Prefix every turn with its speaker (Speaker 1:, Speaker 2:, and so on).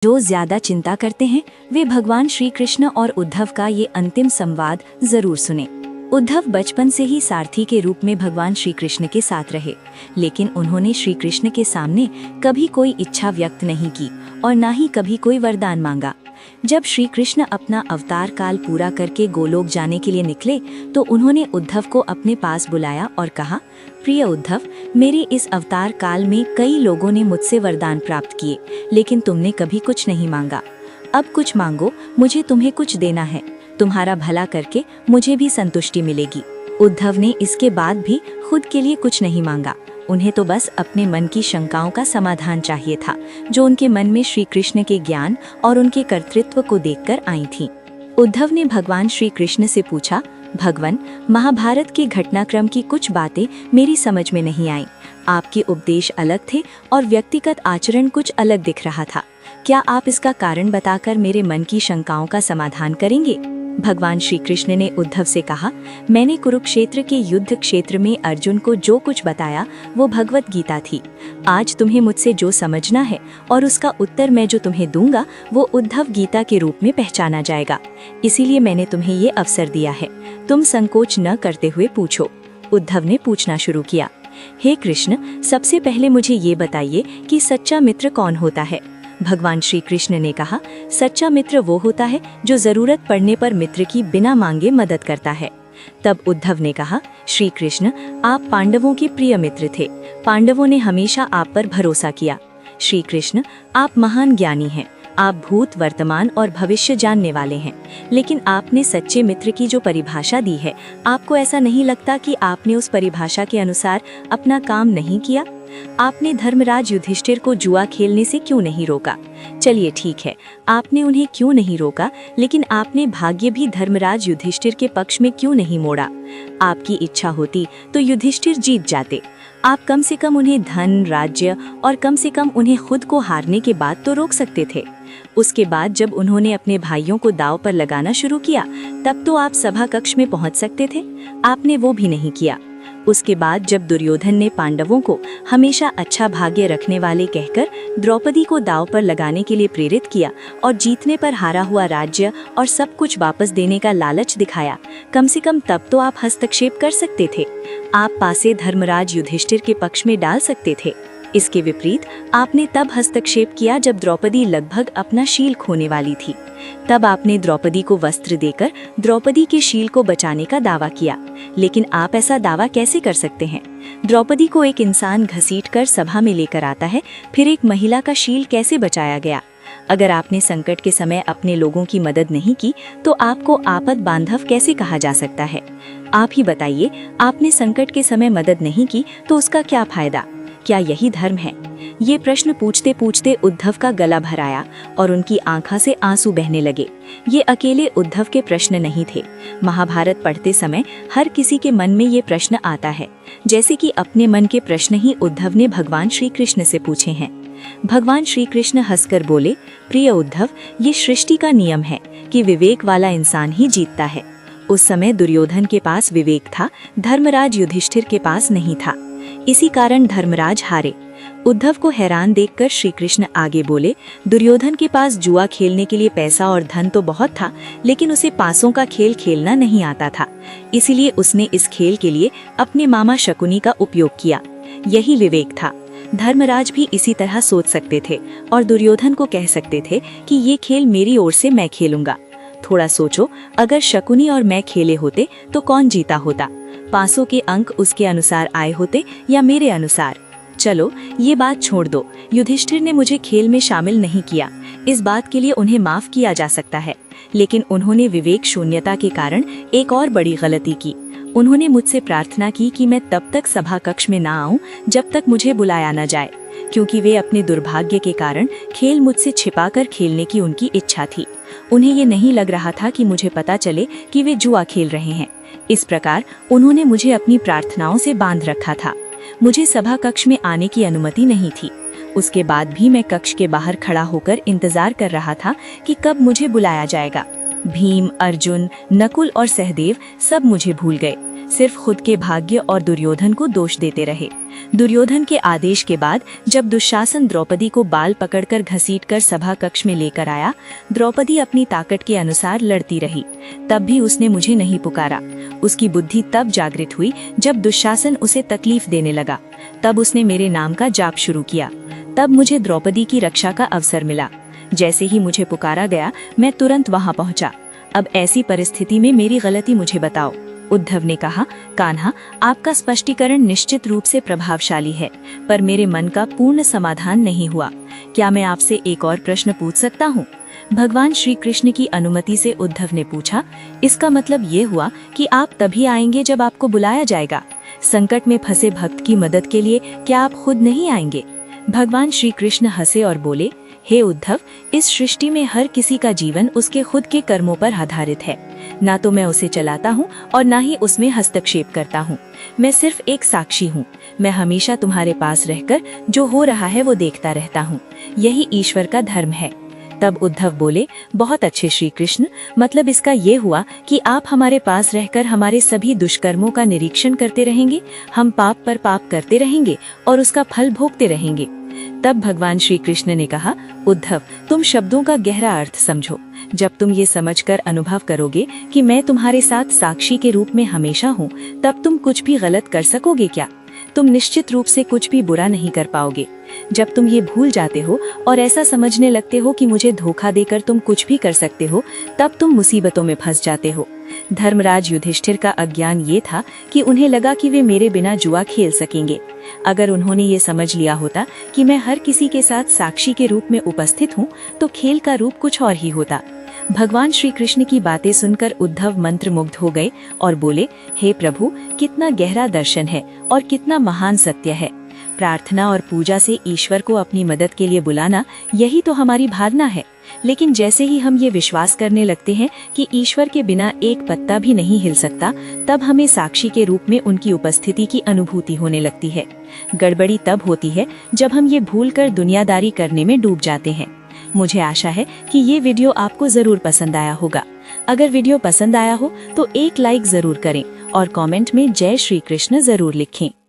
Speaker 1: जो ज्यादा चिंता करते हैं वे भगवान श्री कृष्ण और उद्धव का ये अंतिम संवाद जरूर सुने। उद्धव बचपन से ही सारथी के रूप में भगवान श्री कृष्ण के साथ रहे, लेकिन उन्होंने श्री कृष्ण के सामने कभी कोई इच्छा व्यक्त नहीं की और न ही कभी कोई वरदान मांगा। जब श्री कृष्ण अपना अवतार काल पूरा करके गोलोक जाने के लिए निकले तो उन्होंने उद्धव को अपने पास बुलाया और कहा, प्रिय उद्धव, मेरे इस अवतार काल में कई लोगों ने मुझसे वरदान प्राप्त किए, लेकिन तुमने कभी कुछ नहीं मांगा। अब कुछ मांगो, मुझे तुम्हें कुछ देना है। तुम्हारा भला करके मुझे भी संतुष्टि मिलेगी। उद्धव ने इसके बाद भी खुद के लिए कुछ नहीं मांगा। उन्हें तो बस अपने मन की शंकाओं का समाधान चाहिए था, जो उनके मन में श्री कृष्ण के ज्ञान और उनके कर्तृत्व को देखकर आई थीं। उद्धव ने भगवान श्री कृष्ण से पूछा, भगवान, महाभारत के घटनाक्रम की कुछ बातें मेरी समझ में नहीं आई। आपके उपदेश अलग थे और व्यक्तिगत आचरण कुछ अलग दिख रहा था। क्या आप इसका कारण बताकर मेरे मन की शंकाओं का समाधान करेंगे? भगवान श्री कृष्ण ने उद्धव से कहा, मैंने कुरुक्षेत्र के युद्ध क्षेत्र में अर्जुन को जो कुछ बताया वो भगवत गीता थी। आज तुम्हें मुझसे जो समझना है और उसका उत्तर मैं जो तुम्हें दूंगा वो उद्धव गीता के रूप में पहचाना जाएगा। इसीलिए मैंने तुम्हें ये अवसर दिया है। तुम संकोच न करते हुए पूछो। उद्धव ने पूछना शुरू किया, हे कृष्ण, सबसे पहले मुझे ये बताइए कि सच्चा मित्र कौन होता है? भगवान श्री कृष्ण ने कहा, सच्चा मित्र वो होता है जो जरूरत पड़ने पर मित्र की बिना मांगे मदद करता है। तब उद्धव ने कहा, श्री कृष्ण, आप पांडवों के प्रिय मित्र थे। पांडवों ने हमेशा आप पर भरोसा किया। श्री कृष्ण, आप महान ज्ञानी हैं। आप भूत, वर्तमान और भविष्य जानने वाले हैं, लेकिन आपने सच्चे मित्र की जो परिभाषा दी है, आपको ऐसा नहीं लगता कि आपने उस परिभाषा के अनुसार अपना काम नहीं किया? आपने धर्मराज युधिष्ठिर को जुआ खेलने से क्यों नहीं रोका? चलिए ठीक है, आपने उन्हें क्यों नहीं रोका, लेकिन आपने भाग्य भी धर्मराज युधिष्ठिर के पक्ष में क्यों नहीं मोड़ा? आपकी इच्छा होती तो युधिष्ठिर जीत जाते। आप कम से कम उन्हें धन, राज्य और कम से कम उन्हें खुद को हारने के बाद तो रोक सकते थे। उसके बाद जब उन्होंने अपने भाइयों को दांव पर लगाना शुरू किया, तब तो आप सभा कक्ष में पहुंच सकते थे। आपने वो भी नहीं किया। उसके बाद जब दुर्योधन ने पांडवों को हमेशा अच्छा भाग्य रखने वाले कहकर द्रौपदी को दांव पर लगाने के लिए प्रेरित किया और जीतने पर हारा हुआ राज्य और सब कुछ वापस देने का लालच दिखाया, कम से कम तब तो आप हस्तक्षेप कर सकते थे। आप पासे धर्मराज युधिष्ठिर के पक्ष में डाल सकते थे। इसके विपरीत आपने तब हस्तक्षेप किया जब द्रौपदी लगभग अपना शील खोने वाली थी। तब आपने द्रौपदी को वस्त्र देकर द्रौपदी के शील को बचाने का दावा किया, लेकिन आप ऐसा दावा कैसे कर सकते हैं? द्रौपदी को एक इंसान घसीटकर सभा में लेकर आता है, फिर एक महिला का शील कैसे बचाया गया? अगर आपने संकट के समय अपने लोगों की मदद नहीं की तो आपको आपद बांधव कैसे कहा जा सकता है? आप ही बताइए, आपने संकट के समय मदद नहीं की तो उसका क्या फायदा? क्या यही धर्म है? ये प्रश्न पूछते पूछते उद्धव का गला भर आया और उनकी आंखों से आंसू बहने लगे। ये अकेले उद्धव के प्रश्न नहीं थे। महाभारत पढ़ते समय हर किसी के मन में ये प्रश्न आता है, जैसे कि अपने मन के प्रश्न ही उद्धव ने भगवान श्री कृष्ण से पूछे हैं। भगवान श्री कृष्ण हंसकर बोले, प्रिय उद्धव, ये सृष्टि का नियम है कि विवेक वाला इंसान ही जीतता है। उस समय दुर्योधन के पास विवेक था, धर्मराज युधिष्ठिर के पास नहीं था। इसी कारण धर्मराज हारे। उद्धव को हैरान देखकर श्री कृष्ण आगे बोले, दुर्योधन के पास जुआ खेलने के लिए पैसा और धन तो बहुत था, लेकिन उसे पासों का खेल खेलना नहीं आता था। इसीलिए उसने इस खेल के लिए अपने मामा शकुनी का उपयोग किया। यही विवेक था। धर्मराज भी इसी तरह सोच सकते थे और दुर्योधन को कह सकते थे कि ये खेल मेरी ओर से मैं खेलूंगा। थोड़ा सोचो, अगर शकुनी और मैं खेले होते तो कौन जीता होता? पासों के अंक उसके अनुसार आए होते या मेरे अनुसार? चलो ये बात छोड़ दो। युधिष्ठिर ने मुझे खेल में शामिल नहीं किया, इस बात के लिए उन्हें माफ किया जा सकता है, लेकिन उन्होंने विवेक शून्यता के कारण एक और बड़ी गलती की। उन्होंने मुझसे प्रार्थना की कि मैं तब तक सभा कक्ष में ना आऊं जब तक मुझे बुलाया न जाए, क्योंकि वे अपने दुर्भाग्य के कारण खेल मुझसे छिपाकर खेलने की उनकी इच्छा थी। उन्हें ये नहीं लग रहा था कि मुझे पता चले कि वे जुआ खेल रहे हैं। इस प्रकार उन्होंने मुझे अपनी प्रार्थनाओं से बांध रखा था। मुझे सभा कक्ष में आने की अनुमति नहीं थी। उसके बाद भी मैं कक्ष के बाहर खड़ा होकर इंतजार कर रहा था कि कब मुझे बुलाया जाएगा। भीम, अर्जुन, नकुल और सहदेव सब मुझे भूल गए। सिर्फ खुद के भाग्य और दुर्योधन को दोष देते रहे। दुर्योधन के आदेश के बाद जब दुशासन द्रौपदी को बाल पकड़कर घसीटकर सभा कक्ष में लेकर आया, द्रौपदी अपनी ताकत के अनुसार लड़ती रही। तब भी उसने मुझे नहीं पुकारा। उसकी बुद्धि तब जागृत हुई जब दुशासन उसे तकलीफ देने लगा। तब उसने मेरे नाम का जाप शुरू किया। तब मुझे द्रौपदी की रक्षा का अवसर मिला। जैसे ही मुझे पुकारा गया, मैं तुरंत वहां पहुंचा। अब ऐसी परिस्थिति में मेरी गलती मुझे बताओ। उद्धव ने कहा, कान्हा, आपका स्पष्टीकरण निश्चित रूप से प्रभावशाली है, पर मेरे मन का पूर्ण समाधान नहीं हुआ। क्या मैं आपसे एक और प्रश्न पूछ सकता हूँ? भगवान श्री कृष्ण की अनुमति से उद्धव ने पूछा। इसका मतलब ये हुआ कि आप तभी आएंगे जब आपको बुलाया जाएगा। संकट में फंसे भक्त की मदद के लिए क्या आप खुद नहीं आएंगे? भगवान श्री कृष्ण हंसे और बोले, हे उद्धव, इस सृष्टि में हर किसी का जीवन उसके खुद के कर्मों पर आधारित है। ना तो मैं उसे चलाता हूँ और ना ही उसमें हस्तक्षेप करता हूँ। मैं सिर्फ एक साक्षी हूँ। मैं हमेशा तुम्हारे पास रहकर जो हो रहा है वो देखता रहता हूँ। यही ईश्वर का धर्म है। तब उद्धव बोले, बहुत अच्छे श्री कृष्ण, मतलब इसका ये हुआ कि आप हमारे पास रहकर हमारे सभी दुष्कर्मों का निरीक्षण करते रहेंगे। हम पाप पर पाप करते रहेंगे और उसका फल भोगते रहेंगे। तब भगवान श्री कृष्ण ने कहा, उद्धव, तुम शब्दों का गहरा अर्थ समझो। जब तुम ये समझकर अनुभव करोगे कि मैं तुम्हारे साथ साक्षी के रूप में हमेशा हूँ, तब तुम कुछ भी गलत कर सकोगे क्या? तुम निश्चित रूप से कुछ भी बुरा नहीं कर पाओगे। जब तुम ये भूल जाते हो और ऐसा समझने लगते हो कि मुझे धोखा देकर तुम कुछ भी कर सकते हो, तब तुम मुसीबतों में फंस जाते हो। धर्मराज युधिष्ठिर का अज्ञान ये था कि उन्हें लगा कि वे मेरे बिना जुआ खेल सकेंगे। अगर उन्होंने ये समझ लिया होता कि मैं हर किसी के साथ साक्षी के रूप में उपस्थित हूँ, तो खेल का रूप कुछ और ही होता। भगवान श्री कृष्ण की बातें सुनकर उद्धव मंत्रमुग्ध हो गए और बोले, हे प्रभु, कितना गहरा दर्शन है और कितना महान सत्य है। प्रार्थना और पूजा से ईश्वर को अपनी मदद के लिए बुलाना, यही तो हमारी भावना है। लेकिन जैसे ही हम ये विश्वास करने लगते हैं कि ईश्वर के बिना एक पत्ता भी नहीं हिल सकता, तब हमें साक्षी के रूप में उनकी उपस्थिति की अनुभूति होने लगती है। गड़बड़ी तब होती है जब हम ये भूलकर दुनियादारी करने में डूब जाते हैं। मुझे आशा है कि ये वीडियो आपको जरूर पसंद आया होगा। अगर वीडियो पसंद आया हो तो एक लाइक जरूर करें और कमेंट में जय श्री कृष्ण जरूर लिखें।